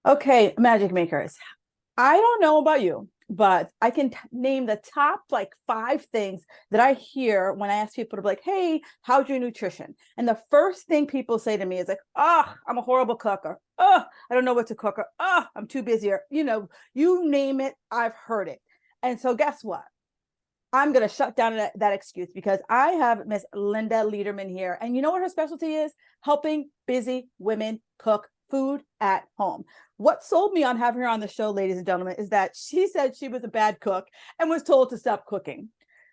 Okay, magic makers. I don't know about you, but I can name the top like five things that I hear when I ask people to be like, "Hey, how's your nutrition?" And the first thing people say to me is like, "Oh, I'm a horrible cooker. Oh, I don't know what to cook. Or, oh, I'm too busy." Or, you name it, I've heard it. And so guess what? I'm going to shut down that excuse because I have Miss Linda Lederman here. And you know what her specialty is? Helping busy women cook food at home. What sold me on having her on the show, ladies and gentlemen, is that she said she was a bad cook and was told to stop cooking.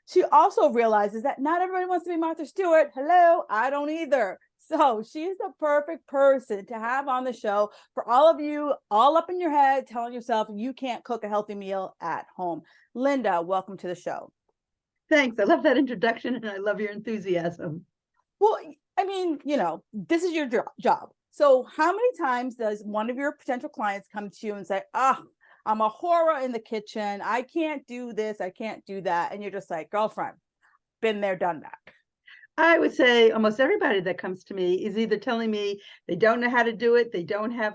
She also realizes that not everybody wants to be Martha Stewart. Hello, I don't either. So she's the perfect person to have on the show for all of you all up in your head telling yourself you can't cook a healthy meal at home. Linda, welcome to the show. Thanks. I love that introduction and I love your enthusiasm. Well, I mean, this is your job. So, how many times does one of your potential clients come to you and say, I'm a horror in the kitchen. I can't do this. I can't do that. And you're just like, girlfriend, been there, done that. I would say almost everybody that comes to me is either telling me they don't know how to do it, they don't have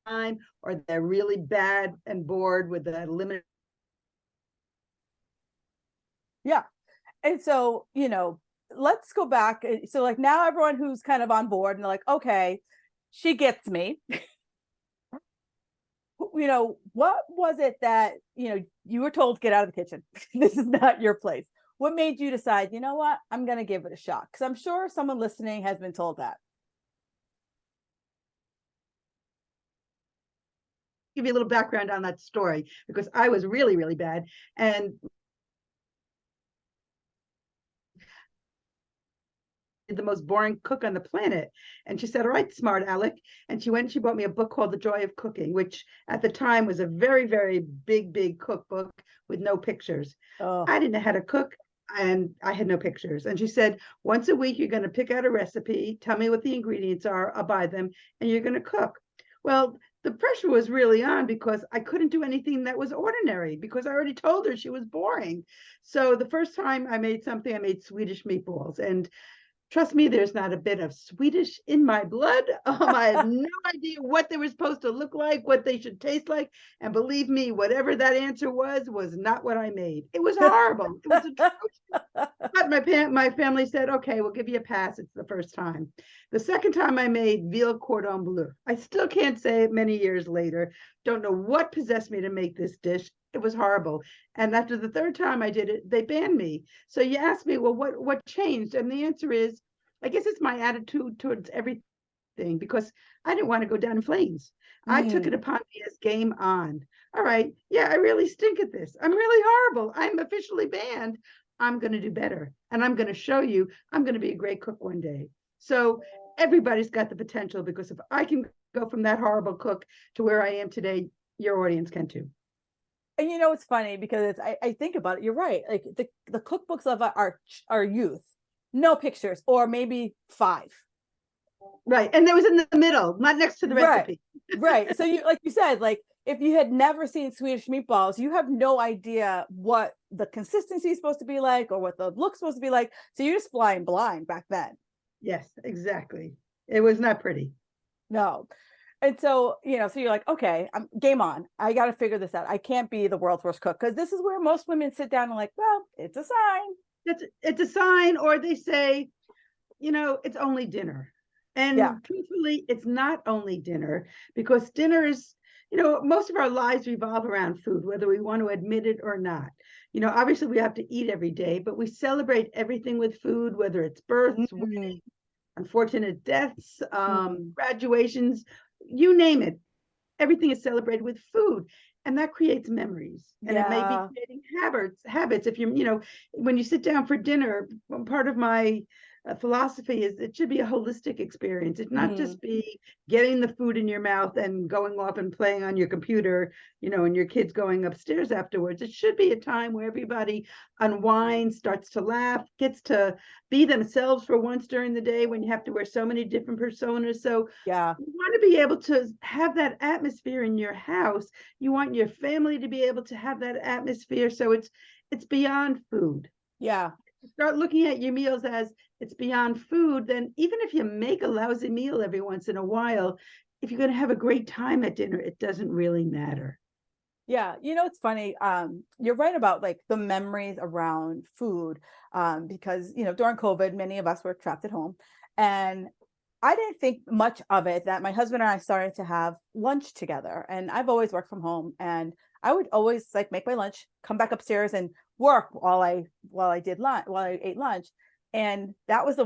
time, or they're really bad and bored with the limited. Yeah. And so, let's go back. So, like, now everyone who's kind of on board and they're like, okay, she gets me. What was it that, you were told, get out of the kitchen? This is not your place. What made you decide, you know what, I'm going to give it a shot? Because I'm sure someone listening has been told that. Give you a little background on that story because I was really, really bad. And the most boring cook on the planet. And she said, all right, smart Alec. And she went and she bought me a book called The Joy of Cooking, which at the time was a very, very big, big cookbook with no pictures. Oh, I didn't know how to cook and I had no pictures. And she said, once a week, you're going to pick out a recipe, tell me what the ingredients are, I'll buy them, and you're going to cook. Well, the pressure was really on because I couldn't do anything that was ordinary because I already told her she was boring. So the first time I made something, I made Swedish meatballs. And trust me, there's not a bit of Swedish in my blood. I have no idea what they were supposed to look like, what they should taste like. And believe me, whatever that answer was not what I made. It was horrible. It was atrocious. But my family said, okay, we'll give you a pass. It's the first time. The second time I made veal cordon bleu. I still can't say it many years later. Don't know what possessed me to make this dish. It was horrible. And after the third time I did it, they banned me. So you ask me, well, what changed? And the answer is, I guess it's my attitude towards everything because I didn't want to go down in flames. I took it mm, upon me as game on. All right, yeah, I really stink at this. I'm really horrible. I'm officially banned. I'm going to do better. And I'm going to show you I'm going to be a great cook one day. So everybody's got the potential because if I can go from that horrible cook to where I am today, your audience can too. and it's funny because I think about it. You're right. Like the cookbooks of our youth, no pictures, or maybe five. Right. And there was in the middle, not next to the Right, recipe. right. So you, like you said, like if you had never seen Swedish meatballs, you have no idea what the consistency is supposed to be like or what the look's supposed to be like. So you're just flying blind back then. Yes, exactly. It was not pretty. No. And so, so you're like, okay, I'm game on. I got to figure this out. I can't be the world's worst cook because this is where most women sit down and like, well, it's a sign. It's a sign, or they say, it's only dinner. Yeah. And truthfully, it's not only dinner because dinner is, most of our lives revolve around food, whether we want to admit it or not. Obviously we have to eat every day, but we celebrate everything with food, whether it's births, Mm, unfortunate deaths, mm, graduations, you name it. Everything is celebrated with food, and that creates memories. And it may be yeah. creating habits. If when you sit down for dinner, part of my philosophy is it should be a holistic experience. It not Mm, just be getting the food in your mouth and going off and playing on your computer, and your kids going upstairs afterwards. It should be a time where everybody unwinds, starts to laugh, gets to be themselves for once during the day when you have to wear so many different personas. So yeah. you want to be able to have that atmosphere in your house. You want your family to be able to have that atmosphere. So it's beyond food. Yeah. Start looking at your meals as it's beyond food. Then even if you make a lousy meal every once in a while, if you're going to have a great time at dinner, it doesn't really matter. Yeah, it's funny. You're right about like the memories around food, because during COVID, many of us were trapped at home, and I didn't think much of it that my husband and I started to have lunch together. And I've always worked from home, and I would always like make my lunch, come back upstairs, and work while I ate lunch. And that was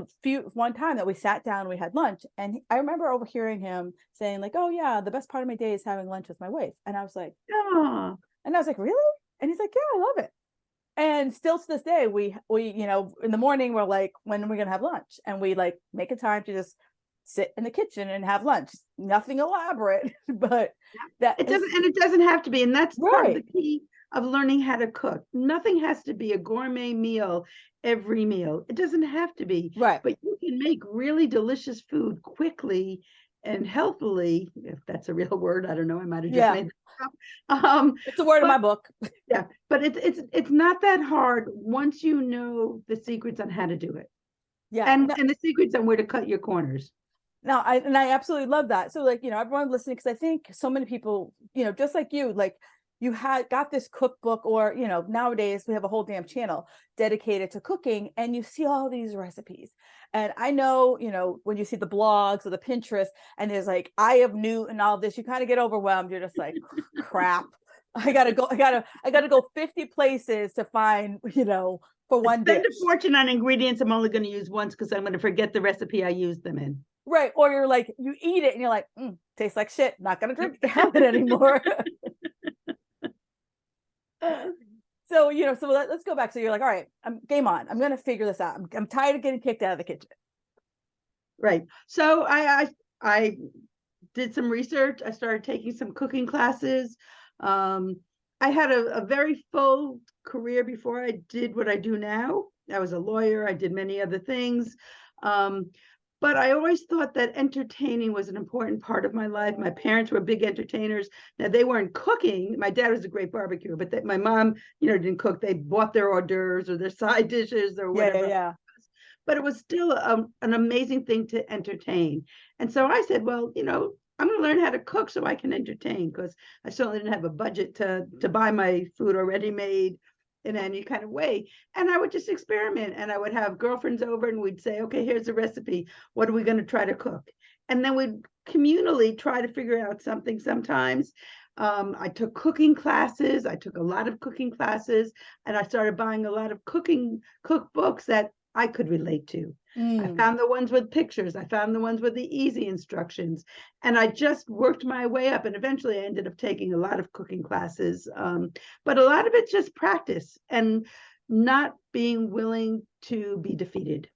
one time that we sat down, we had lunch, and I remember overhearing him saying like, "Oh yeah, the best part of my day is having lunch with my wife." And I was like, Oh, "Really?" And he's like, "Yeah, I love it." And still to this day, we in the morning we're like, "When are we gonna have lunch?" And we like make a time to just sit in the kitchen and have lunch. Nothing elaborate, but that it is doesn't, and it doesn't have to be. And that's part of the right, key of learning how to cook. Nothing has to be a gourmet meal every meal. It doesn't have to be, right. but you can make really delicious food quickly and healthily, if that's a real word. I don't know. I might have just Yeah, made that up. it's a word in But my book. yeah, but it's not that hard once you know the secrets on how to do it, Yeah, no, and the secrets on where to cut your corners. no, I absolutely love that. So like, everyone listening, because I think so many people, just like you, like you had got this cookbook, or nowadays we have a whole damn channel dedicated to cooking, and you see all these recipes. And I know, when you see the blogs or the Pinterest, and there's like I have new and all this, you kind of get overwhelmed. You're just like, crap. I gotta go 50 places to find, for I one spend a dish. fortune on ingredients I'm only going to use once because I'm going to forget the recipe I used them in. Right. Or you're like, you eat it and you're like, tastes like shit. Not gonna have it anymore. So, let's go back. So you're like, all right, I'm game on. I'm gonna figure this out. I'm tired of getting kicked out of the kitchen. Right. So I did some research. I started taking some cooking classes. Um, I had a very full career before I did what I do now. I was a lawyer. I did many other things. Um, but I always thought that entertaining was an important part of my life. My parents were big entertainers. Now they weren't cooking. My dad was a great barbecue, but my mom, didn't cook. They bought their hors d'oeuvres or their side dishes or Yeah, yeah, whatever, yeah. but it was still an amazing thing to entertain. And so I said, well, I'm going to learn how to cook so I can entertain, because I certainly didn't have a budget to buy my food already made in any kind of way. And I would just experiment, and I would have girlfriends over and we'd say, okay, here's a recipe. What are we going to try to cook? And then we'd communally try to figure out something sometimes. I took cooking classes. I took a lot of cooking classes, and I started buying a lot of cooking cookbooks that I could relate to. I Mm, found the ones with pictures. I found the ones with the easy instructions. And I just worked my way up. And eventually I ended up taking a lot of cooking classes. But a lot of it's just practice and not being willing to be defeated.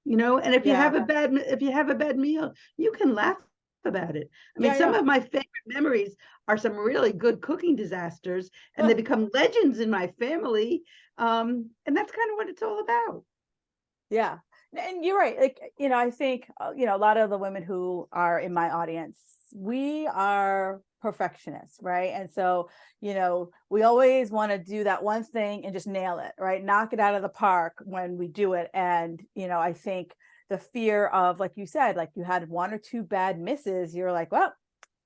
And yeah. if you have a bad meal, you can laugh about it. I mean, Yeah, some yeah. of my favorite memories are some really good cooking disasters, and they Huh, become legends in my family. And that's kind of what it's all about. yeah. And you're right. Like, I think, a lot of the women who are in my audience, we are perfectionists, right? And so, we always want to do that one thing and just nail it, right? Knock it out of the park when we do it. And, I think the fear of, like you said, like you had one or two bad misses, you're like, well,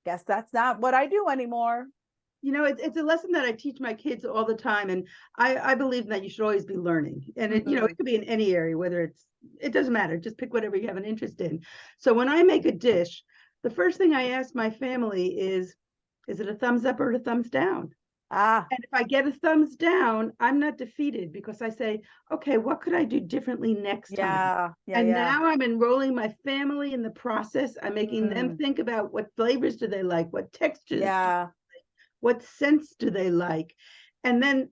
guess that's not what I do anymore. It's a lesson that I teach my kids all the time, and I believe that you should always be learning. And Mhm. it could be in any area, whether it doesn't matter. Just pick whatever you have an interest in. So when I make a dish, the first thing I ask my family is it a thumbs up or a thumbs down? Ah, And if I get a thumbs down, I'm not defeated, because I say, okay, what could I do differently next time? yeah, yeah, And yeah. now I'm enrolling my family in the process. I'm making them Mm, think about what flavors do they like, what textures, yeah, what scents do they like? And then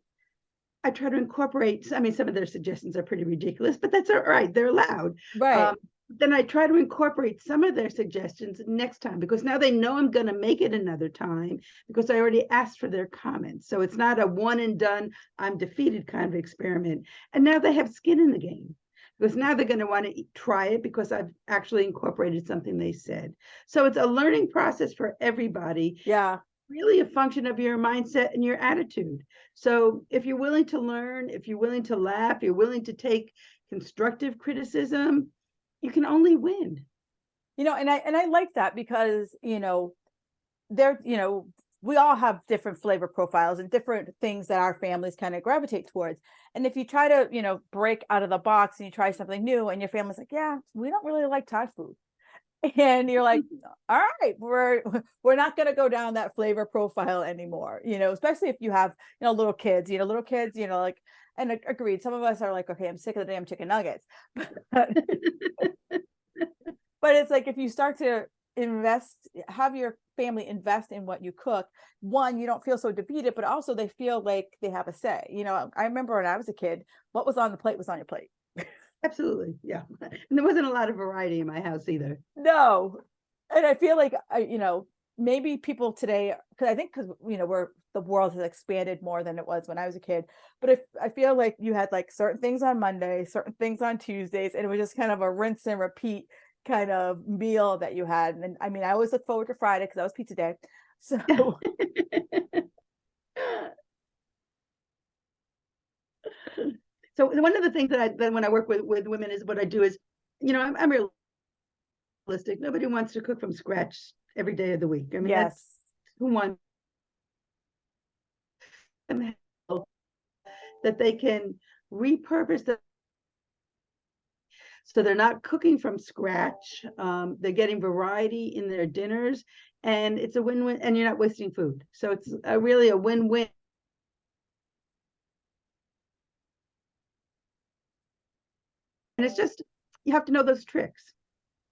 I try to incorporate, I mean, some of their suggestions are pretty ridiculous, but that's all right. They're allowed. right. Then I try to incorporate some of their suggestions next time, because now they know I'm going to make it another time, because I already asked for their comments. So it's not a one and done, I'm defeated kind of experiment. And now they have skin in the game, because now they're going to want to try it because I've actually incorporated something they said. So it's a learning process for everybody, Yeah, really a function of your mindset and your attitude. So if you're willing to learn, if you're willing to laugh, you're willing to take constructive criticism, you can only win. And I like that because, there, we all have different flavor profiles and different things that our families kind of gravitate towards. And if you try to, break out of the box and you try something new and your family's like, yeah, we don't really like Thai food. And you're like, all right, we're not going to go down that flavor profile anymore, especially if you have, little kids, like, and agreed. Some of us are like, okay, I'm sick of the damn chicken nuggets. But it's like if you start to have your family invest in what you cook, one, you don't feel so defeated, but also they feel like they have a say. I remember when I was a kid, what was on the plate was on your plate. Absolutely. Yeah. And there wasn't a lot of variety in my house either. No. And I feel like, maybe people today, because the world has expanded more than it was when I was a kid. But if I feel like you had like certain things on Monday, certain things on Tuesdays, and it was just kind of a rinse and repeat kind of meal that you had. And I mean, I always look forward to Friday because that was pizza day. So So one of the things that when I work with women is what I do is, I'm realistic. Nobody wants to cook from scratch every day of the week. I mean, that's yes, who wants them that they can repurpose the so they're not cooking from scratch. They're getting variety in their dinners, and it's a win-win. And you're not wasting food, so it's really a win-win. And it's just you have to know those tricks.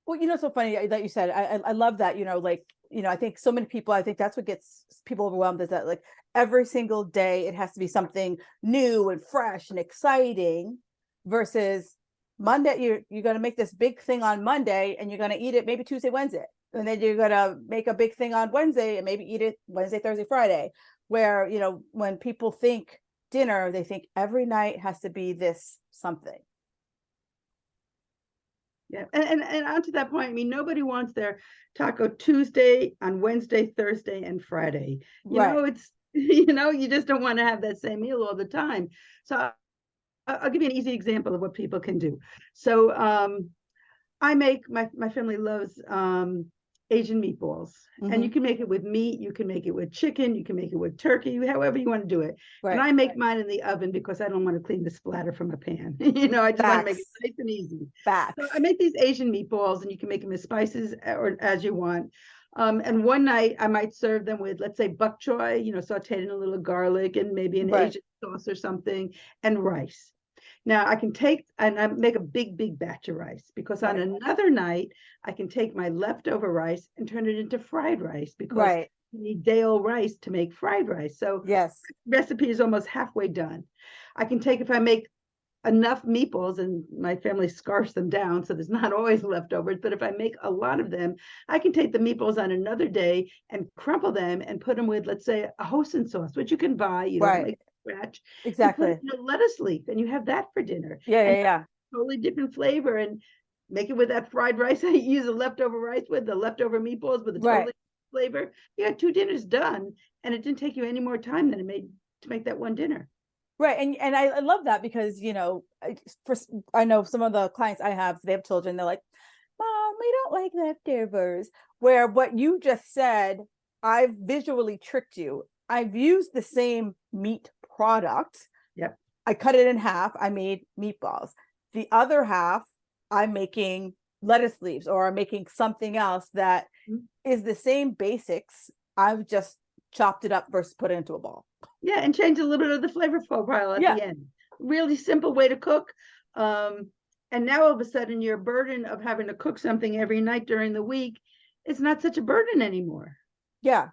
well, it's so funny that you said. I love that. Like, I think so many people. I think that's what gets people overwhelmed is that like every single day it has to be something new and fresh and exciting, versus Monday. You're going to make this big thing on Monday and you're going to eat it maybe Tuesday, Wednesday, and then you're going to make a big thing on Wednesday and maybe eat it Wednesday, Thursday, Friday. Where when people think dinner, they think every night has to be this something. Yeah, and on to that point, I mean, nobody wants their Taco Tuesday on Wednesday, Thursday, and Friday. Right. It's you just don't want to have that same meal all the time. So I'll give you an easy example of what people can do. So I make my family loves Asian meatballs, and you Mm-hmm. can make it with meat, you can make it with chicken, you can make it with turkey, however you want to do it. And Right. I make mine in the oven because I don't want to clean the splatter from a pan. I just want to make it Facts. nice and easy. So I Facts. make these Asian meatballs, and you can make them as spices or as you want. And one night I might serve them with, let's say, bok choy, sauteed in a little garlic and maybe an Right. Asian sauce or something, and rice. Now I can take and I make a big, big batch of rice because on Right. another night I can take my leftover rice and turn it into fried rice because Right. you need day old rice to make fried rice. So Yes. recipe is almost halfway done. I can take if I make enough meatballs and my family scarfs them down, so there's not always leftovers. But if I make a lot of them, I can take the meatballs on another day and crumple them and put them with, let's say, a hoisin sauce, which you can buy. You don't Right. make scratch, and put it Exactly. in a lettuce leaf, and you have that for dinner. Yeah. And Yeah. Yeah. totally different flavor. And make it with that fried rice I use the leftover rice with, the leftover meatballs with a Right. totally flavor. You got two dinners done, and it didn't take you any more time than it made to make that one dinner. Right. And I love that because, for, I know some of the clients I have, they have children, they're like, Mom, we don't like leftovers. Where what you just said, I've visually tricked you. I've used the same meat product. Yep. I cut it in half. I made meatballs. The other half, I'm making lettuce leaves or I'm making something else that is the same basics. I've just chopped it up versus put it into a ball. Yeah, and change a little bit of the flavor profile at Yeah. the end. Really simple way to cook. And now all of a sudden your burden of having to cook something every night during the week is not such a burden anymore. Yeah.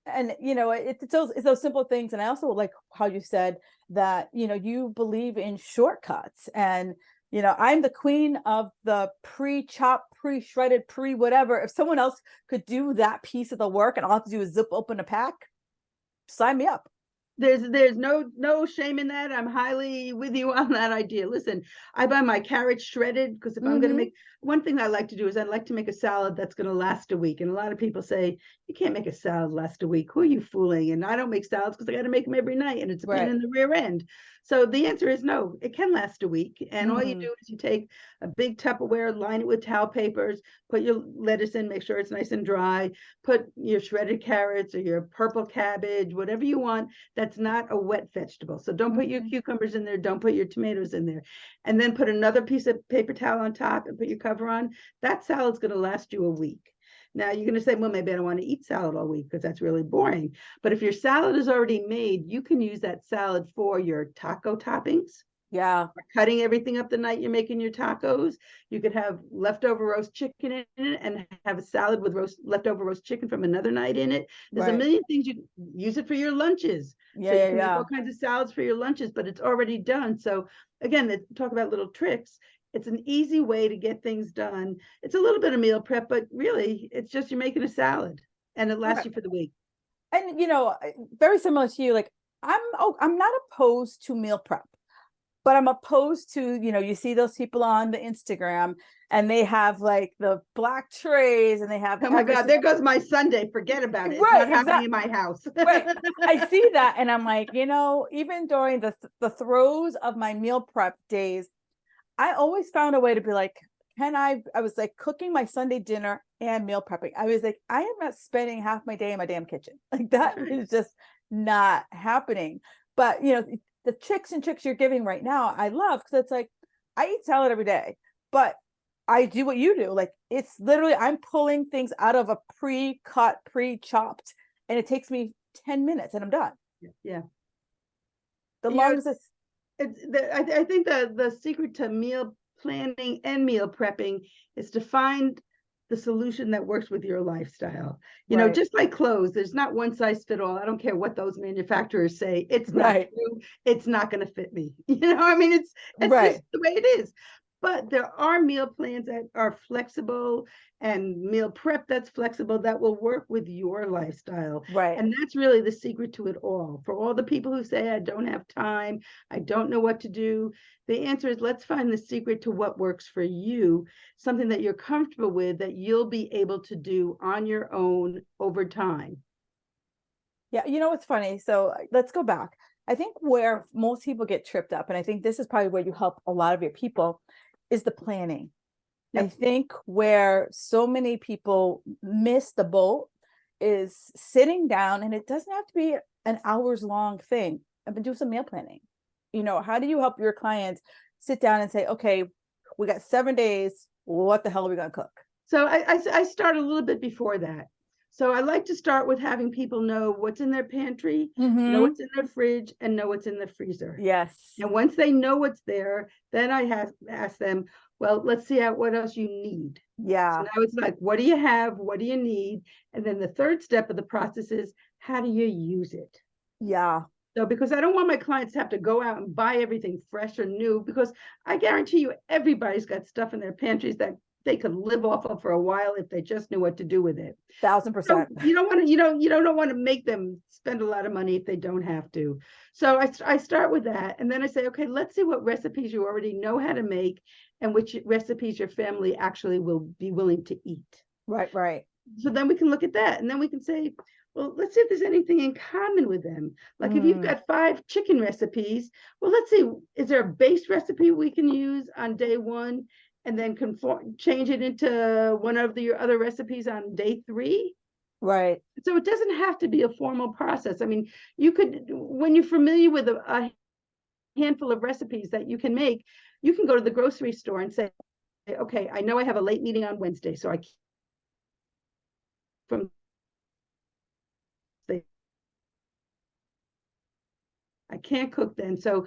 And it's those simple things. And I also like how you said that, you believe in shortcuts. And I'm the queen of the pre-chopped, pre-shredded, pre-whatever. If someone else could do that piece of the work and all I have to do is zip open a pack, sign me up. There's no shame in that. I'm highly with you on that idea. Listen, I buy my carrots shredded because if I'm going to Mm-hmm. make, one thing I like to do is I like to make a salad that's going to last a week. And a lot of people say you can't make a salad last a week. Who are you fooling? And I don't make salads because I got to make them every night, and it's a pain Right. in the rear end. So the answer is no, it can last a week. And all you Mm-hmm. do is you take a big Tupperware, line it with towel papers, put your lettuce in, make sure it's nice and dry, put your shredded carrots or your purple cabbage, whatever you want that's not a wet vegetable. So don't put your Mm-hmm. cucumbers in there, don't put your tomatoes in there. And then put another piece of paper towel on top and put your cover on. That salad's going to last you a week. Now you're going to say, well, maybe I don't want to eat salad all week because that's really boring. But if your salad is already made, you can use that salad for your taco toppings, Yeah. cutting everything up the night you're making your tacos. You could have leftover roast chicken in it and have a salad with leftover roast chicken from another night in it. There's a Right. million things you use it for your lunches. So Yeah. you Yeah. can make Yeah. all kinds of salads for your lunches, but it's already done. So again, they talk about little tricks. It's an easy way to get things done. It's a little bit of meal prep, but really it's just you're making a salad and it lasts Right. you for the week. And very similar to you, like I'm not opposed to meal prep, but I'm opposed to, you see those people on the Instagram and they have like the black trays and they have Oh my God, everything. there goes my Sunday. Forget about it. It's Right, not happening exactly. in my house. Right. I see that and I'm like, even during the throes of my meal prep days, I always found a way to be like, I was like cooking my Sunday dinner and meal prepping. I was like, I am not spending half my day in my damn kitchen. Like That's that right. is just not happening. But the tricks and tricks you're giving right now, I love because it's like I eat salad every day, but I do what you do. Like it's literally I'm pulling things out of a pre-cut, pre-chopped, and it takes me 10 minutes and I'm done. Yeah. The You know, long as it's I think the secret to meal planning and meal prepping is to find the solution that works with your lifestyle. right, Just like clothes, there's not one size fit all. I don't care what those manufacturers say. It's not right, true. It's not going to fit me. I mean, it's right, just the way it is. But there are meal plans that are flexible and meal prep that's flexible that will work with your lifestyle. right. And that's really the secret to it all. For all the people who say, I don't have time, I don't know what to do, the answer is let's find the secret to what works for you, something that you're comfortable with that you'll be able to do on your own over time. Yeah, what's funny? So let's go back. I think where most people get tripped up, and I think this is probably where you help a lot of your people, is the planning. I Yep. think where so many people miss the boat is sitting down, and it doesn't have to be an hours long thing. I've been doing some meal planning. How do you help your clients sit down and say, okay, we got 7 days. What the hell are we going to cook? So I start a little bit before that. So I like to start with having people know what's in their pantry, know Mm-hmm. what's in their fridge, and know what's in the freezer. Yes. And once they know what's there, then I have ask them, well, let's see what else you need. So Yeah. now it's like, what do you have? What do you need? And then the third step of the process is, how do you use it? Yeah. So, because I don't want my clients to have to go out and buy everything fresh or new, because I guarantee you everybody's got stuff in their pantries that they could live off of for a while if they just knew what to do with it. Thousand So percent. you don't want to, you don't want to make them spend a lot of money if they don't have to. So I start with that, and then I say, okay, let's see what recipes you already know how to make, and which recipes your family actually will be willing to eat. Right, right. So then we can look at that, and then we can say, well, let's see if there's anything in common with them. Like if you've Mm, got 5 chicken recipes, well, let's see, is there a base recipe we can use on day one and then change it into one of your other recipes on day 3? right. So it doesn't have to be a formal process. I mean, you could, when you're familiar with a handful of recipes that you can make, you can go to the grocery store and say, okay, I know I have a late meeting on Wednesday, so from I can't cook then. So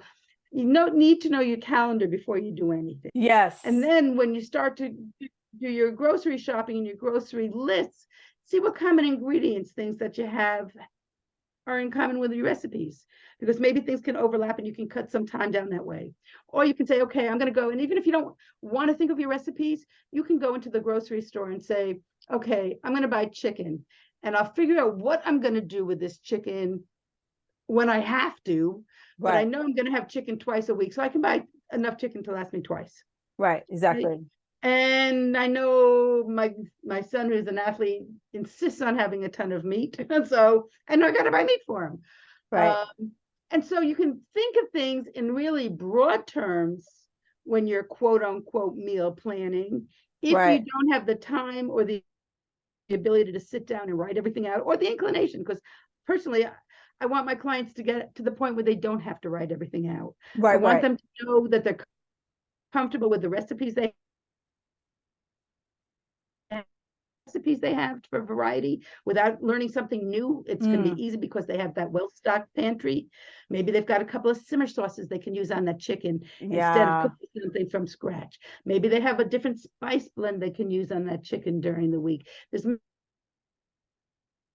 you don't need to know your calendar before you do anything. And Yes. then when you start to do your grocery shopping and your grocery lists, see what common ingredients, things that you have are in common with your recipes, because maybe things can overlap and you can cut some time down that way. Or you can say, okay, I'm going to go. And even if you don't want to think of your recipes, you can go into the grocery store and say, okay, I'm going to buy chicken and I'll figure out what I'm going to do with this chicken when I have to, but I Right. know I'm going to have chicken twice a week, so I can buy enough chicken to last me twice. Right. Right? Exactly. And I know my son, who's an athlete, insists on having a ton of meat, so I know I got to buy meat for him. Right. Um, and so you can think of things in really broad terms when you're quote unquote meal planning. If you Right. don't have the time or the ability to sit down and write everything out, or the inclination, because personally, I want my clients to get to the point where they don't have to write everything out. I Right. want Right. them to know that they're comfortable with the recipes they have for variety without learning something new. It's going to Mm, be easy because they have that well-stocked pantry. Maybe they've got a couple of simmer sauces they can use on that chicken instead of yeah. cooking something from scratch. Maybe they have a different spice blend they can use on that chicken during the week. There's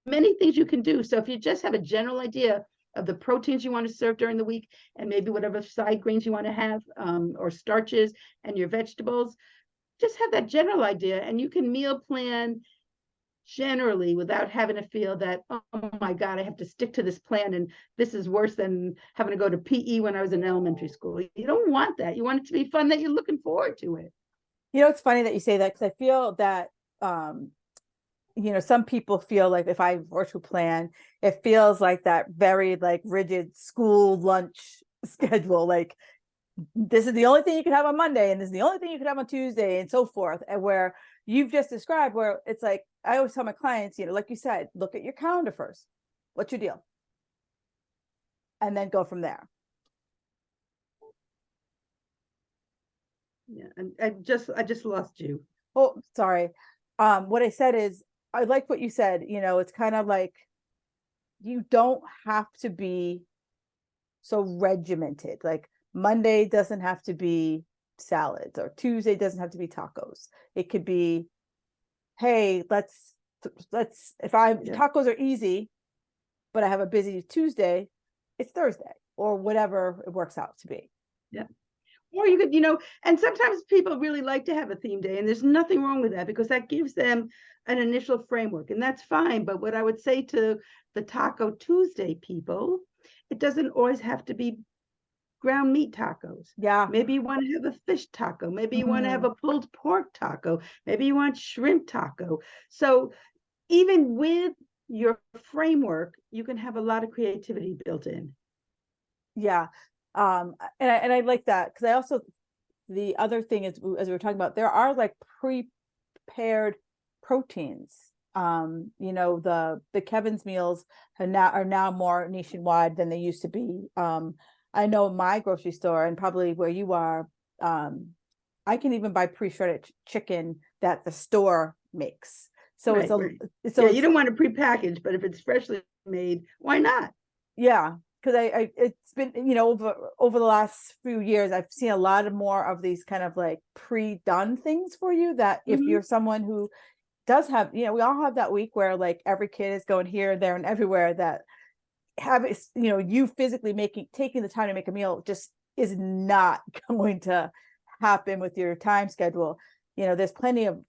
many things you can do. So if you just have a general idea of the proteins you want to serve during the week, and maybe whatever side greens you want to have, or starches, and your vegetables, just have that general idea, and you can meal plan generally without having to feel that, oh my God, I have to stick to this plan, and this is worse than having to go to PE when I was in elementary school. You don't want that. You want it to be fun, that you're looking forward to it. It's funny that you say that, because I feel that um some people feel like if I were to plan, it feels like that very like rigid school lunch schedule. Like, this is the only thing you can have on Monday, and this is the only thing you can have on Tuesday, and so forth. And where you've just described, where it's like, I always tell my clients, like you said, look at your calendar first. What's your deal? And then go from there. Yeah, and I just lost you. Oh, sorry. What I said is, I like what you said. It's kind of like, you don't have to be so regimented. Like, Monday doesn't have to be salads, or Tuesday doesn't have to be tacos. It could be, hey, let's if I Yeah, tacos are easy, but I have a busy Tuesday, it's Thursday, or whatever it works out to be. yeah. Or you could, and sometimes people really like to have a theme day, and there's nothing wrong with that because that gives them an initial framework, and that's fine. But what I would say to the Taco Tuesday people, it doesn't always have to be ground meat tacos. Yeah. Maybe you want to have a fish taco. Maybe you want to have Mhm. a pulled pork taco. Maybe you want shrimp taco. So even with your framework, you can have a lot of creativity built in. Yeah. And I like that, because I also, the other thing is, as we were talking about, there are like prepared proteins. The Kevin's meals are now more nationwide than they used to be. I know my grocery store, and probably where you are, um, I can even buy pre-shredded chicken that the store makes. So it's Right, a right. so Yeah, you it's don't want to prepackaged, but if it's freshly made, why not? yeah, because I it's been, over the last few years, I've seen a lot of more of these kind of like pre-done things for you, that if Mhm. you're someone who does have, we all have that week where like every kid is going here, there, and everywhere, that have you physically taking the time to make a meal just is not going to happen with your time schedule. There's plenty of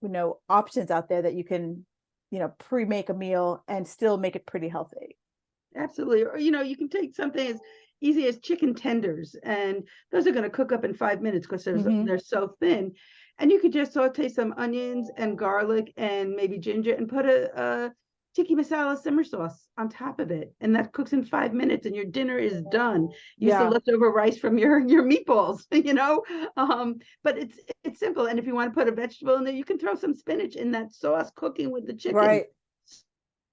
options out there that you can pre-make a meal and still make it pretty healthy. Absolutely. Or, you can take something as easy as chicken tenders, and those are going to cook up in 5 minutes because Hmm. they're so thin. And you could just saute some onions and garlic and maybe ginger and put a tikka masala simmer sauce on top of it. And that cooks in 5 minutes and your dinner is done. Use the Yeah. leftover rice from your meatballs, But it's simple. And if you want to put a vegetable in there, you can throw some spinach in that sauce cooking with the chicken. Right.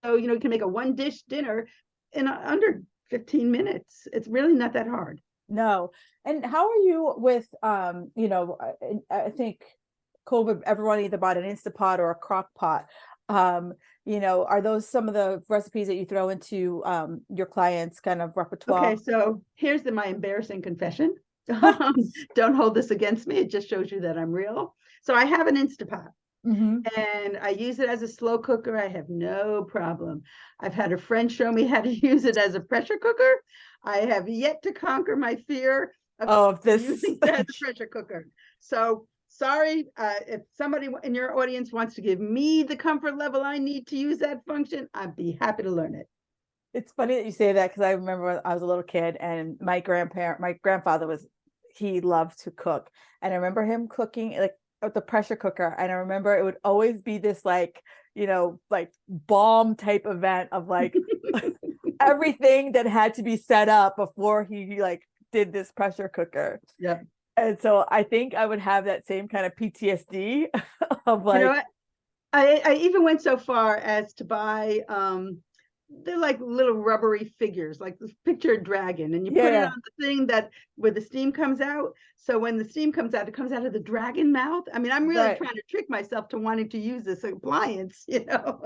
So, you can make a one dish dinner in under 15 minutes. It's really not that hard. No. And how are you with I think COVID, everyone either bought an Instapot or a crock pot. Are those some of the recipes that you throw into your clients' kind of Okay, repertoire? so here's my embarrassing confession. Don't hold this against me. It just shows you that I'm real. So I have an Instapot Hmm. and I use it as a slow cooker. I have no problem. I've had a friend show me how to use it as a pressure cooker. I have yet to conquer my fear of Oh, this. using it as a pressure cooker. So sorry, if somebody in your audience wants to give me the comfort level I need to use that function, I'd be happy to learn it. It's funny that you say that because I remember when I was a little kid and my grandfather he loved to cook. And I remember him cooking like with the pressure cooker. And I remember it would always be this like, like bomb type event of like everything that had to be set up before he like did this pressure cooker. Yeah. And so I think I would have that same kind of PTSD of You know, like, I even went so far as to buy they're like little rubbery figures, like this picture a dragon, and you put it yeah, on the thing that where the steam comes out. So when the steam comes out, it comes out of the dragon mouth. I mean, I'm really right. trying to trick myself to wanting to use this appliance, you know.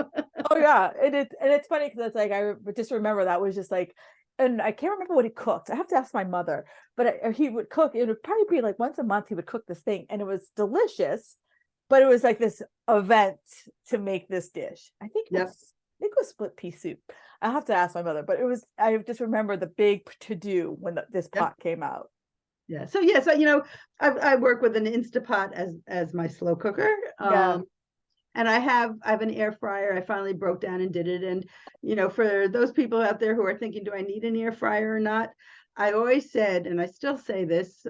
Oh yeah, and it's funny because it's like I just remember that was just like, and I can't remember what he cooked. I have to ask my mother, but he would cook. It would probably be like once a month he would cook this thing, and it was delicious. But it was like this event to make this dish. Yep. I think it was split pea soup. I have to ask my mother, but it was. I just remember the big to do when this Yep. pot came out. Yeah. So yeah. So I work with an Instapot as my slow cooker. Yeah, And I have an air fryer. I finally broke down and did it. And for those people out there who are thinking, do I need an air fryer or not? I always said, and I still say this,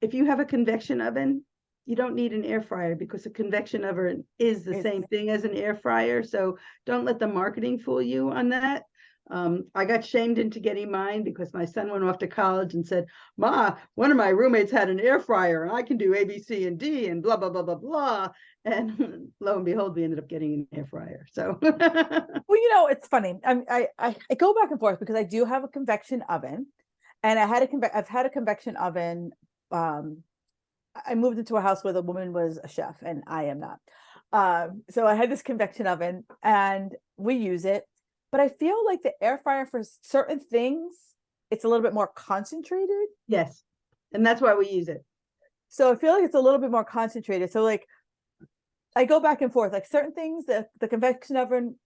if you have a convection oven, you don't need an air fryer because a convection oven is the it's same thing as an air fryer. So don't let the marketing fool you on that. I got shamed into getting mine because my son went off to college and said, Ma, one of my roommates had an air fryer and I can do A, B, C, and D and blah, blah, blah, blah, blah. And lo and behold, we ended up getting an air fryer. So, well, it's funny. I go back and forth because I do have a convection oven, and I've had a convection oven. Um, I moved into a house where the woman was a chef and I am not. So I had this convection oven and we use it, but I feel like the air fryer for certain things, it's a little bit more concentrated. yes. And that's why we use it. So I feel like it's a little bit more concentrated. So like I go back and forth, like certain things, the convection oven,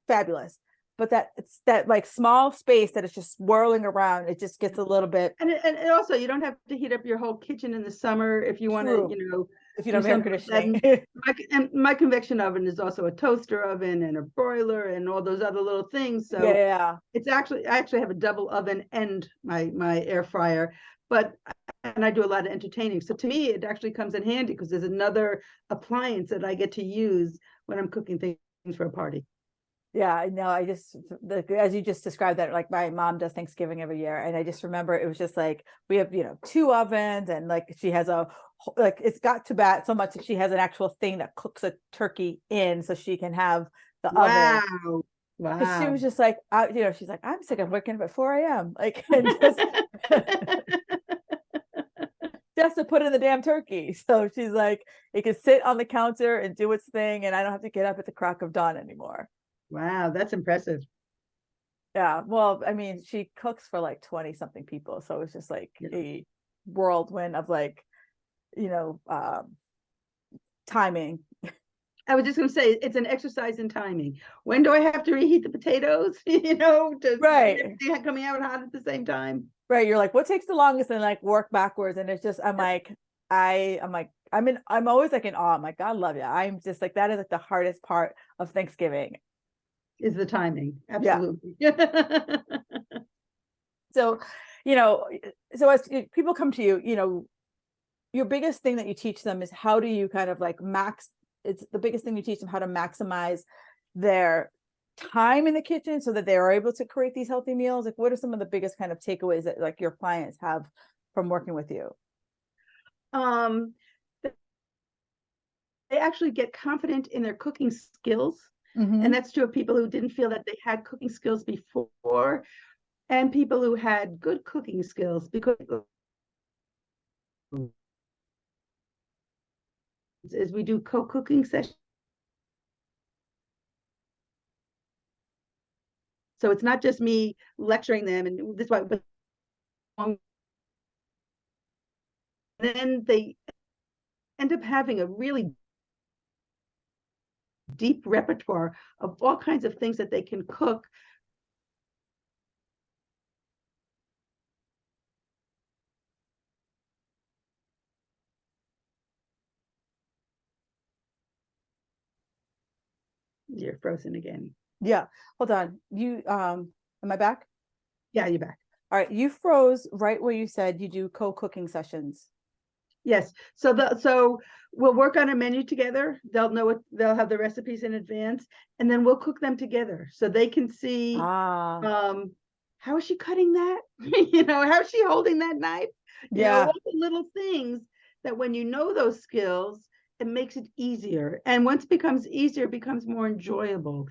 fabulous. But it's that like small space that is just swirling around. It just gets a little bit And also, you don't have to heat up your whole kitchen in the summer if you want to, true if you do don't have air something like that. conditioning. And my convection oven is also a toaster oven and a broiler and all those other little things. So Yeah. I actually have a double oven and my air fryer, but and I do a lot of entertaining. So to me, it actually comes in handy because there's another appliance that I get to use when I'm cooking things for a party. Yeah, no, as you just described that, like my mom does Thanksgiving every year. And I just remember it was just like, we have, two ovens and like she has like it's got to bat so much that she has an actual thing that cooks a turkey in so she can have the oven. Wow. Cause she Wow. was just like, she's like, I'm sick of waking up at 4 a.m. Like, and just to put in the damn turkey. So she's like, it can sit on the counter and do its thing. And I don't have to get up at the crack of dawn anymore. Wow, that's impressive. Yeah, well, I mean, she cooks for like 20 something people, so it's just like Yeah. a whirlwind of like, you know, timing. I was just going to say it's an exercise in timing. When do I have to reheat the potatoes? To get Right. everything coming out hot at the same time. Right. You're like, what takes the longest? And like work backwards. And it's just, Yep. I'm always like in awe. I'm like, God love you. I'm just like, that is like the hardest part of Thanksgiving. Is the timing. Yeah. Absolutely. So, you know, so as people come to you, your biggest thing that you teach them is how do you kind of like it's the biggest thing you teach them how to maximize their time in the kitchen so that they are able to create these healthy meals. Like what are some of the biggest kind of takeaways that like your clients have from working with you? um, they actually get confident in their cooking skills. And Mm-hmm. that's true of people who didn't feel that they had cooking skills before and people who had good cooking skills because as we do co-cooking sessions. So it's not just me lecturing them and this is why, but then they end up having a really deep repertoire of all kinds of things that they can cook. You're frozen again. Yeah. Hold on. You am I back? Yeah, you're back. All right. You froze right where you said you do co-cooking sessions. Yes. So we'll work on a menu together. They'll know what they'll have the recipes in advance, and then we'll cook them together so they can see Ah, how is she cutting that? How is she holding that knife? yeah. All the little things that when you know those skills, it makes it easier. And once it becomes easier, it becomes more enjoyable.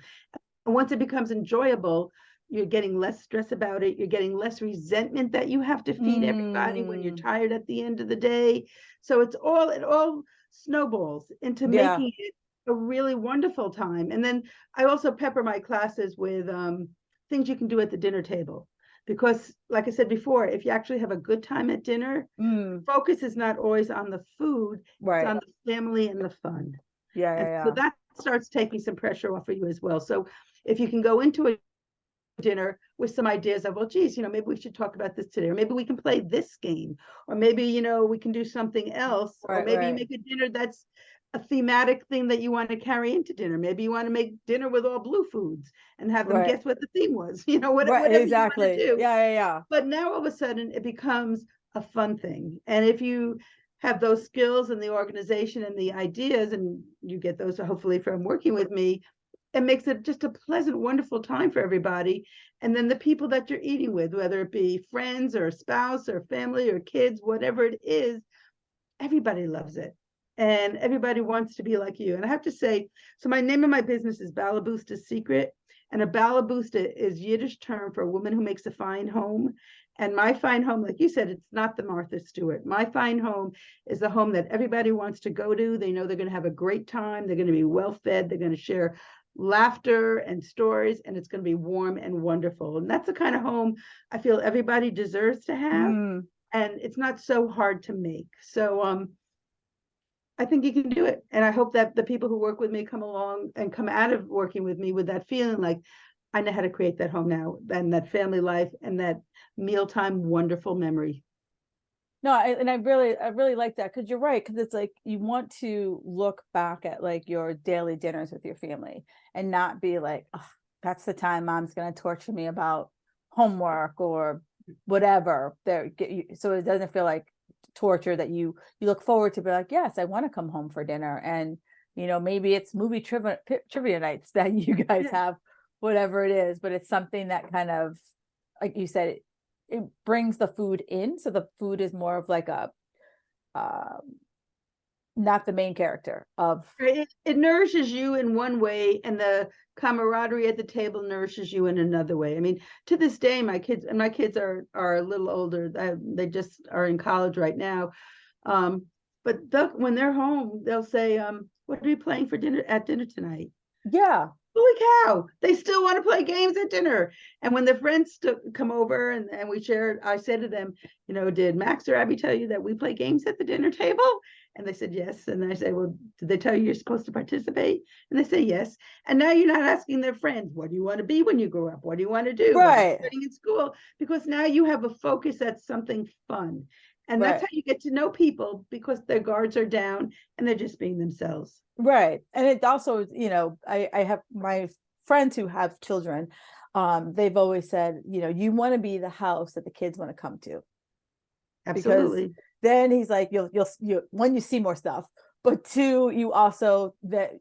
And once it becomes enjoyable, you're getting less stress about it. You're getting less resentment that you have to feed everybody when you're Mm, tired at the end of the day. So it all snowballs into yeah. making it a really wonderful time. And then I also pepper my classes with things you can do at the dinner table. Because, like I said before, if you actually have a good time at dinner, Mm, focus is not always on the food, it's right. on the family and the fun. Yeah, And yeah, so yeah. that starts taking some pressure off of you as well. So if you can go into a dinner with some ideas of, well, geez, maybe we should talk about this today, or maybe we can play this game, or maybe, we can do something else, or Right, maybe you right, make a dinner that's a thematic thing that you want to carry into dinner. Maybe you want to make dinner with all blue foods and have them right, guess what the theme was, right. whatever you want to Exactly. do. Yeah, yeah, yeah. But now all of a sudden it becomes a fun thing. And if you have those skills and the organization and the ideas, and you get those hopefully from working with me, it makes it just a pleasant, wonderful time for everybody. And then the people that you're eating with, whether it be friends or a spouse or family or kids, whatever it is, everybody loves it. And everybody wants to be like you. And I have to say, so my name of my business is Balabusta's Secret. And a Balabusta is Yiddish term for a woman who makes a fine home. And my fine home, like you said, it's not the Martha Stewart. My fine home is the home that everybody wants to go to. They know they're going to have a great time. They're going to be well fed. They're going to share laughter and stories, and it's going to be warm and wonderful. And that's the kind of home I feel everybody deserves to have. Mm. And it's not so hard to make. So I think you can do it. And I hope that the people who work with me come along and come out of working with me with that feeling like, I know how to create that home now, and that family life and that mealtime wonderful memory. No, and I really like that because you're right. Because it's like you want to look back at like your daily dinners with your family and not be like, oh, that's the time mom's going to torture me about homework or whatever. There, so it doesn't feel like torture that you look forward to be like, yes, I want to come home for dinner, and maybe it's movie trivia nights that you guys Yeah. have, whatever it is, but it's something that kind of, like you said, it brings the food in, so the food is more of like a um not the main character of. It nourishes you in one way, and the camaraderie at the table nourishes you in another way. I mean, to this day, my kids are a little older. They just are in college right now. Um, but when they're home, they'll say, "What are we playing for dinner at dinner tonight?" Yeah, Holy cow, they still want to play games at dinner. And when the friends come over and we share, I said to them, did Max or Abby tell you that we play games at the dinner table? And they said yes. And I say, well, did they tell you you're supposed to participate? And they say yes. And now you're not asking their friends, what do you want to be when you grow up? What do you want to do? What are you right, studying in school? Because now you have a focus at something fun. And that's right, how you get to know people, because their guards are down and they're just being themselves. right. And it also, I have my friends who have children, they've always said, you want to be the house that the kids want to come to, because Absolutely. then he's like, you one, you see more stuff, but two, you also that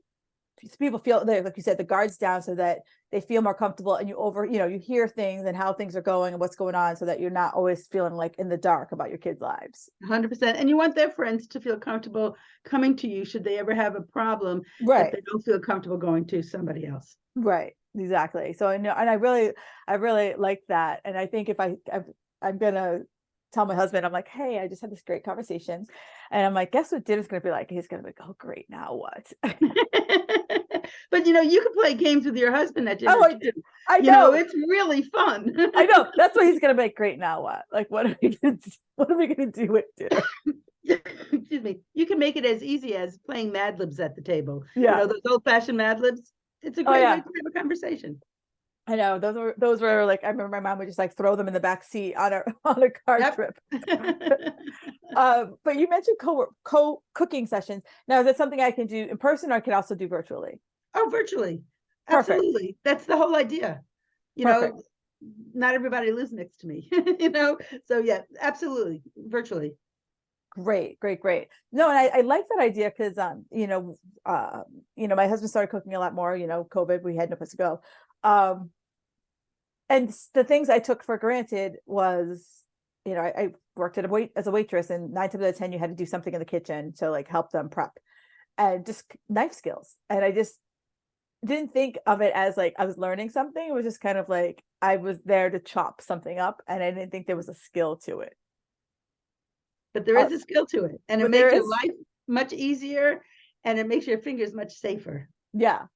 people feel that, like you said, the guards down so that they feel more comfortable, and you hear things and how things are going and what's going on, so that you're not always feeling like in the dark about your kids' lives. 100%. And you want their friends to feel comfortable coming to you should they ever have a problem that Right, they don't feel comfortable going to somebody else. right, exactly. So I know, and I really like that. And I think if I'm gonna tell my husband, I'm like, hey, I just had this great conversation, and I'm like, guess what dinner's gonna be like? He's gonna be like, oh great, now what? But you can play games with your husband at dinner Oh, too. I know. It's really fun. I know. That's what he's gonna make. Great. Now what? Like, what are we gonna do with dinner? Excuse me. You can make it as easy as playing Mad Libs at the table. Yeah. Those old-fashioned Mad Libs. It's a Oh great way yeah. to have a conversation. I know. Those were like, I remember my mom would just like throw them in the back seat on a on a car Yep. trip. But you mentioned co cooking sessions. Now, is that something I can do in person, or I can also do virtually? Oh, virtually. Perfect. Absolutely. That's the whole idea. You Perfect. know, not everybody lives next to me, So yeah, absolutely. Virtually. Great, great, great. No, and I like that idea because my husband started cooking a lot more, COVID, we had no place to go. Um, and the things I took for granted was, I worked as a waitress, and 9 times out of 10 you had to do something in the kitchen to like help them prep, and just knife skills. And I just didn't think of it as like I was learning something. It was just kind of like I was there to chop something up, and I didn't think there was a skill to it. But there Uh, is a skill to it, and it but there makes your is, life much easier, and it makes your fingers much safer. yeah.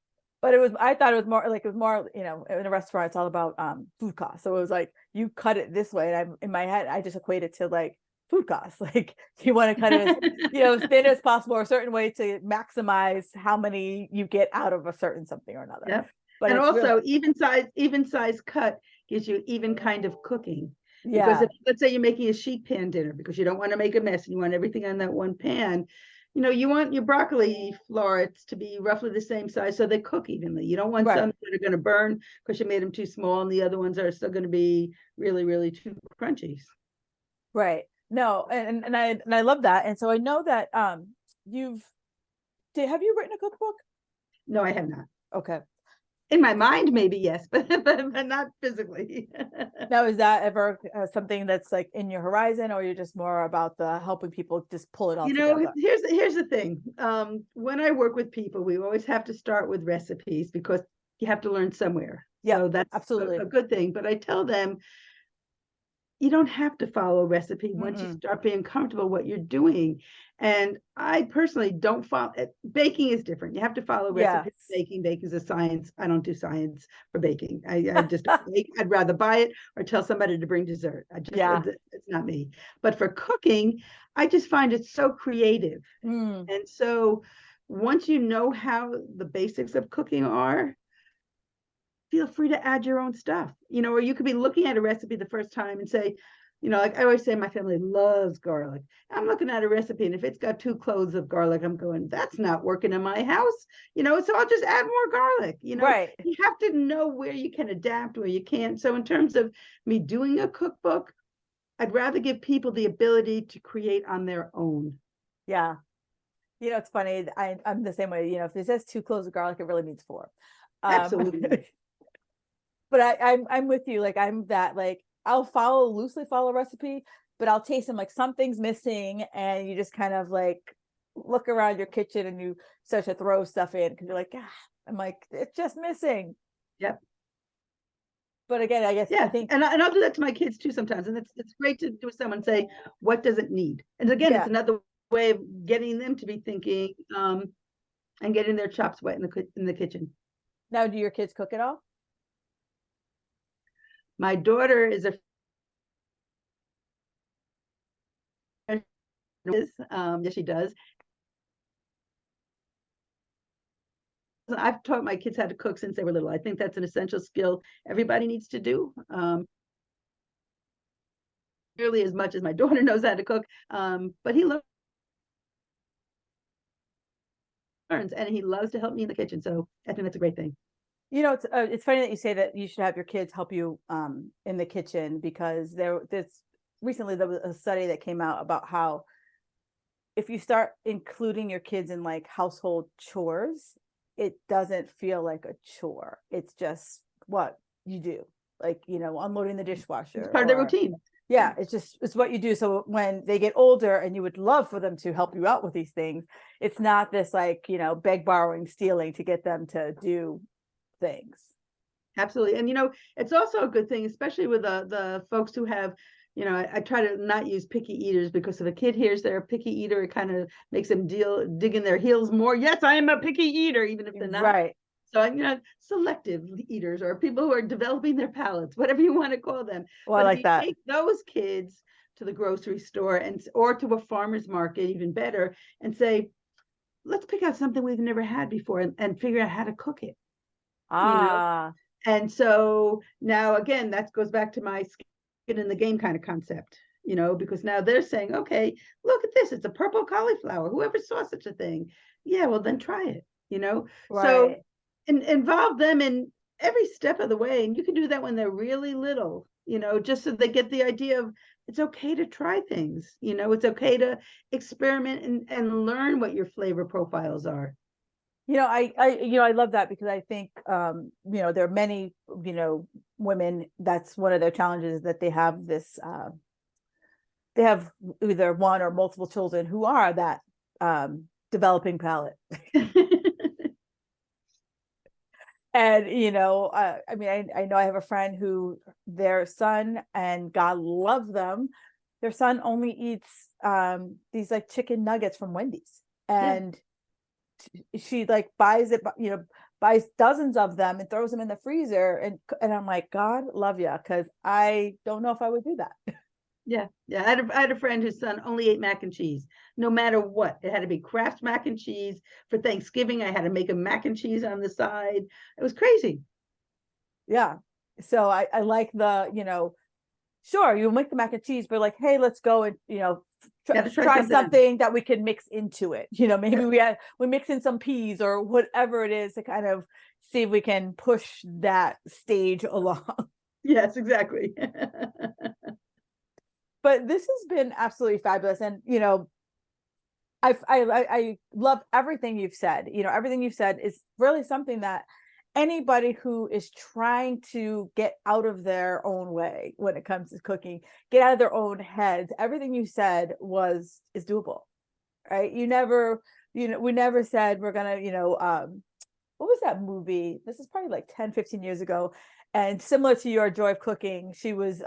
But I thought it was more like, in a restaurant, it's all about food costs. So it was like you cut it this way, and I'm in my head, I just equate it to like food costs. Like you want to cut it as, as thin as possible, or a certain way to maximize how many you get out of a certain something or another. Yep. But And it's real, also even size cut gives you even kind of cooking. Because yeah, if let's say you're making a sheet pan dinner because you don't want to make a mess and you want everything on that one pan, you want your broccoli florets to be roughly the same size so they cook evenly. You don't want right, some that are going to burn because you made them too small, and the other ones are still going to be really, really too crunchy. right. No, and I love that. And so I know that you've have you written a cookbook? No, I have not. Okay. In my mind, maybe yes, but not physically. Now, is that ever something that's like in your horizon, or you're just more about the helping people just pull it all together? Here's the thing. When I work with people, we always have to start with recipes because you have to learn somewhere. Yep, So that's absolutely. a good thing. But I tell them you don't have to follow a recipe once you Mm-mm. start being comfortable what you're doing. And I personally don't follow baking is different. You have to follow Yes. recipes. Baking is a science. I don't do science for baking. I just don't bake. I'd rather buy it or tell somebody to bring dessert. Yeah. It's not me. But for cooking, I just find it so creative. Mm. And so once you know how the basics of cooking are, feel free to add your own stuff, or you could be looking at a recipe the first time and say, like I always say, my family loves garlic. I'm looking at a recipe, and if it's got 2 cloves of garlic, I'm going, that's not working in my house, so I'll just add more garlic. Right. You have to know where you can adapt, where you can't. So in terms of me doing a cookbook, I'd rather give people the ability to create on their own. Yeah. It's funny. I'm the same way. If it says 2 cloves of garlic, it really means four. Um, Absolutely. but I'm with you. Like I'm that, like I'll loosely follow a recipe, but I'll taste them like something's missing, and you just kind of like look around your kitchen and you start to throw stuff in because you're like, ah, I'm like, it's just missing. Yep. But again, I guess I Yeah, think, and I'll do that to my kids too sometimes, and it's great to do with someone, say, what does it need? And again, it's yeah. another way of getting them to be thinking, and getting their chops wet in the kitchen. Now, do your kids cook at all? My daughter is a yes, she does. I've taught my kids how to cook since they were little. I think that's an essential skill everybody needs to do. Nearly as much as my daughter knows how to cook, but he learns, and he loves to help me in the kitchen. So I think that's a great thing. It's funny that you say that you should have your kids help you in the kitchen, because there was a study that came out about how if you start including your kids in like household chores, it doesn't feel like a chore. It's just what you do, like, unloading the It's dishwasher, part of the or routine. yeah, it's what you do. So when they get older and you would love for them to help you out with these things, it's not this like, beg, borrowing, stealing to get them to do things. Absolutely. And it's also a good thing, especially with the folks who have, I try to not use picky eaters, because if a kid hears they're a picky eater, it kind of makes them dig in their heels more. Yes, I am a picky eater, even if they're not. Right. So selective eaters, or people who are developing their palates, whatever you want to call them. Well, I But if like you that. take those kids to the grocery store or to a farmer's market, even better, and say, let's pick out something we've never had before, and figure out how to cook it. You know, Ah, and so now again, that goes back to my skin in the game kind of concept, because now they're saying, okay, look at this. It's a purple cauliflower. Whoever saw such a thing? Yeah, well, then try it. So right. and involve them in every step of the way. And you can do that when they're really little, just so they get the idea of it's okay to try things. It's okay to experiment and learn what your flavor profiles are. I love that, because I think there are many women, that's one of their challenges, that they have this they have either one or multiple children who are that developing palate. And I know I have a friend who, their son, and God love them, their son only eats these like chicken nuggets from Wendy's, Yeah. and she like buys it, buys dozens of them and throws them in the freezer, and I'm like, God love you, because I don't know if I would do that. Yeah, yeah. I had a friend whose son only ate mac and cheese, no matter what. It had to be Kraft mac and cheese. For Thanksgiving, I had to make a mac and cheese on the side. It was crazy. Yeah, so I like the, sure, you make the mac and cheese, but like, hey, let's go and Got to try try something else. something that we can mix into it. Maybe Yeah. we mix in some peas or whatever it is, to kind of see if we can push that stage along. Yes, exactly. But this has been absolutely fabulous, and I love everything you've said. Everything you've said is really something that anybody who is trying to get out of their own way when it comes to cooking, get out of their own heads, everything you said is doable, right? We never said we're gonna, what was that movie? This is probably like 10-15 years ago, and similar to your Joy of Cooking, she was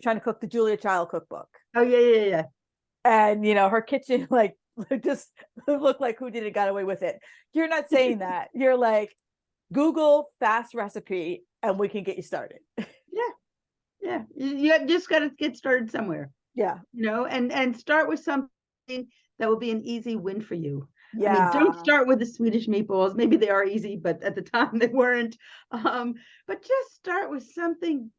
trying to cook the Julia Child cookbook, Oh, yeah, yeah, yeah. and her kitchen like just looked like who did it got away with it. You're not saying that. You're like, Google fast recipe and we can get you started. Yeah, yeah. You just got to get started somewhere, Yeah. and start with something that will be an easy win for you. I mean, don't Yeah. start with the Swedish meatballs. Maybe they are easy, but at the time they weren't. But just start with something,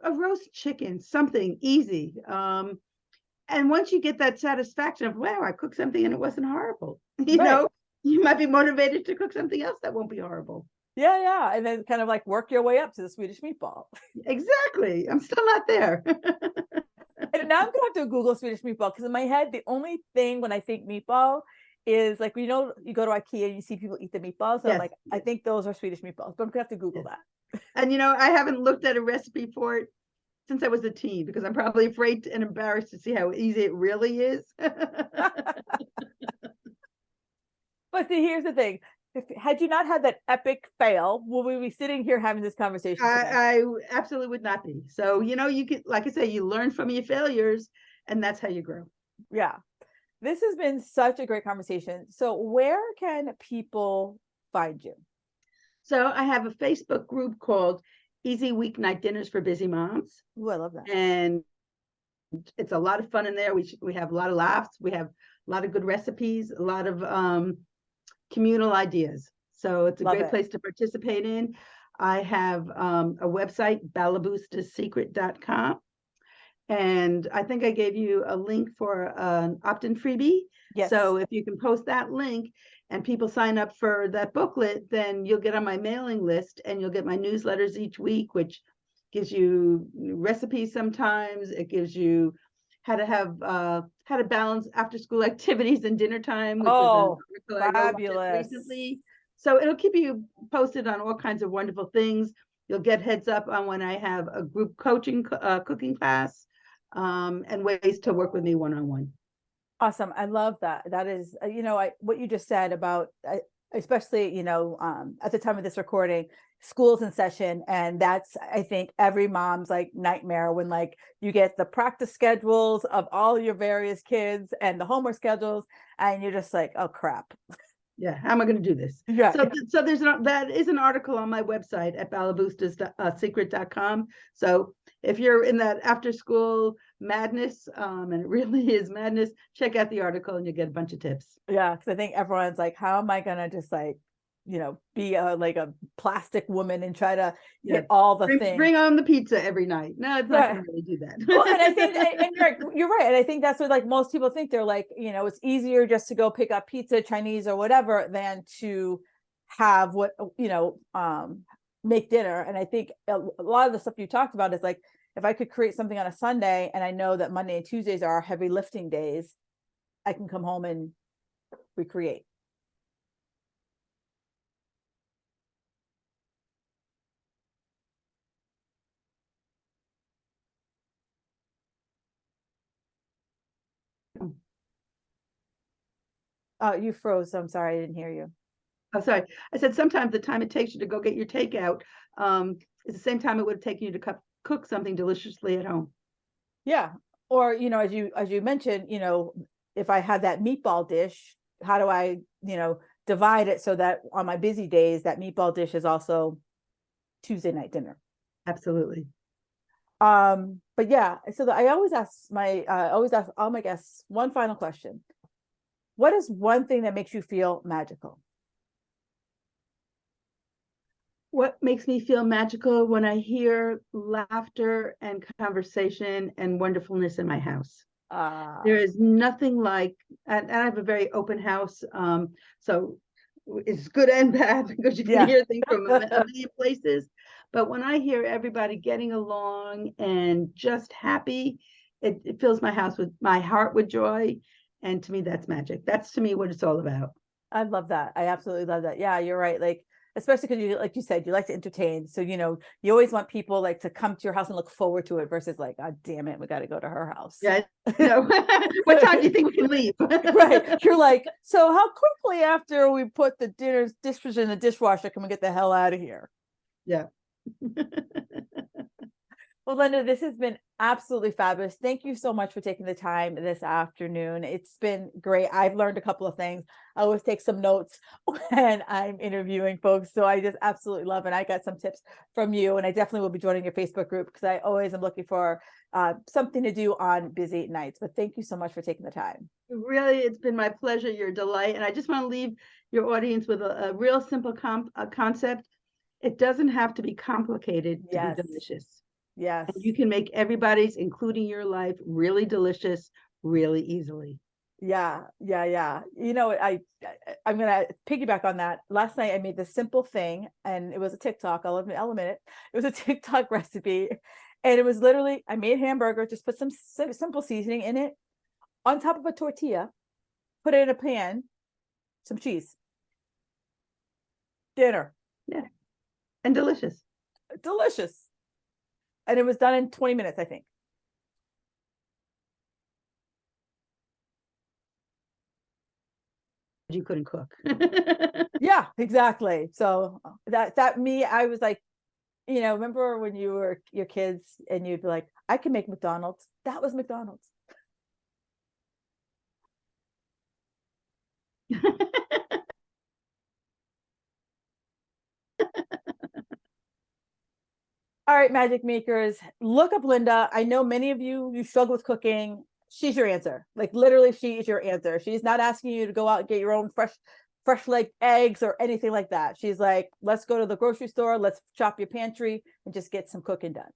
a roast chicken, something easy. And once you get that satisfaction of, wow, I cooked something and it wasn't horrible, Right. you might be motivated to cook something else that won't be horrible. Yeah, yeah. And then kind of like work your way up to the Swedish meatball. Exactly. I'm still not there. And now I'm gonna have to Google Swedish meatball, because in my head, the only thing when I think meatball is like, you go to IKEA and you see people eat the meatballs. So I'm Yes, like, I yes, think those are Swedish meatballs, but I'm gonna have to Google yes. that. And I haven't looked at a recipe for it since I was a teen because I'm probably afraid and embarrassed to see how easy it really is. But see, here's the thing. Had you not had that epic fail, will we be sitting here having this conversation today? I absolutely would not be. So, you could, like I say, you learn from your failures, and that's how you grow. Yeah. This has been such a great conversation. So where can people find you? So I have a Facebook group called Easy Weeknight Dinners for Busy Moms. Ooh, I love that. And it's a lot of fun in there. We have a lot of laughs. We have a lot of good recipes, a lot of communal ideas. So it's a Love great it. place to participate in. I have a website, balabustasecret.com. And I think I gave you a link for an opt-in freebie. Yes. So if you can post that link and people sign up for that booklet, then you'll get on my mailing list and you'll get my newsletters each week, which gives you recipes sometimes. It gives you how to balance after school activities and dinner time, which was an Oh, article I wrote just fabulous. recently. So it'll keep you posted on all kinds of wonderful things. You'll get heads up on when I have a group coaching cooking class, and ways to work with me one-on-one. Awesome. I love that. That is, what you just said about, especially, at the time of this recording, school's in session. And that's, I think, every mom's like nightmare, when like you get the practice schedules of all your various kids and the homework schedules, and you're just like, oh crap. Yeah, how am I going to do this? Yeah. So that is an article on my website at balabustasecret.com. So if you're in that after school madness, and it really is madness, check out the article and you'll get a bunch of tips. Yeah. Cause I think everyone's like, how am I going to just like, be like a plastic woman and try to Yeah, hit all the things. bring on the pizza every night. No, it's not Yeah. going to really do Well, and I think, that. and you're right. And I think that's what like most people think. They're like, it's easier just to go pick up pizza, Chinese or whatever, than to have what, make dinner. And I think a lot of the stuff you talked about is like, if I could create something on a Sunday and I know that Monday and Tuesdays are heavy lifting days, I can come home and recreate. Oh, you froze. So I'm sorry, I didn't hear you. Oh, sorry. I said sometimes the time it takes you to go get your takeout is the same time it would have taken you to cook something deliciously at home. Yeah. Or, as you mentioned, if I had that meatball dish, how do I, divide it so that on my busy days, that meatball dish is also Tuesday night dinner. Absolutely. But yeah, so I always ask all my guests one final question. What is one thing that makes you feel magical? What makes me feel magical when I hear laughter and conversation and wonderfulness in my house. There Uh, is nothing like, and I have a very open house, so it's good and bad because you can yeah. hear things from a million places. But when I hear everybody getting along and just happy, it fills my heart with joy. And to me, that's magic. That's to me what it's all about. I love that. I absolutely love that. Yeah, you're right. Like, especially because you, like you said, you like to entertain. So, you always want people like to come to your house and look forward to it versus like, oh, damn it, we got to go to her house. Yeah, no. What time do you think we can leave? Right. You're like, so how quickly after we put the dishes in the dishwasher can we get the hell out of here? Yeah. Well, Linda, this has been absolutely fabulous. Thank you so much for taking the time this afternoon. It's been great. I've learned a couple of things. I always take some notes when I'm interviewing folks. So I just absolutely love it. I got some tips from you, and I definitely will be joining your Facebook group because I always am looking for something to do on busy nights. But thank you so much for taking the time. Really, it's been my pleasure, your delight. And I just want to leave your audience with a real simple concept. It doesn't have to be complicated to be Yes. delicious. Yes. And you can make everybody's, including your life, really delicious, really easily. Yeah, yeah, yeah. I'm gonna piggyback on that. Last night I made this simple thing, and it was a TikTok. I'll admit it. It was a TikTok recipe, and it was literally I made hamburger, just put some simple seasoning in it on top of a tortilla, put it in a pan, some cheese, dinner, Yeah. And delicious. delicious, and it was done in 20 minutes, I think. You couldn't cook. Yeah, exactly. So that me, I was like, remember when you were your kids and you'd be like, I can make McDonald's. That was McDonald's. All right, magic makers, look up Linda. I know many of you struggle with cooking. She's your answer. Like literally, she is your answer. She's not asking you to go out and get your own fresh like eggs or anything like that. She's like, let's go to the grocery store, let's shop your pantry and just get some cooking done.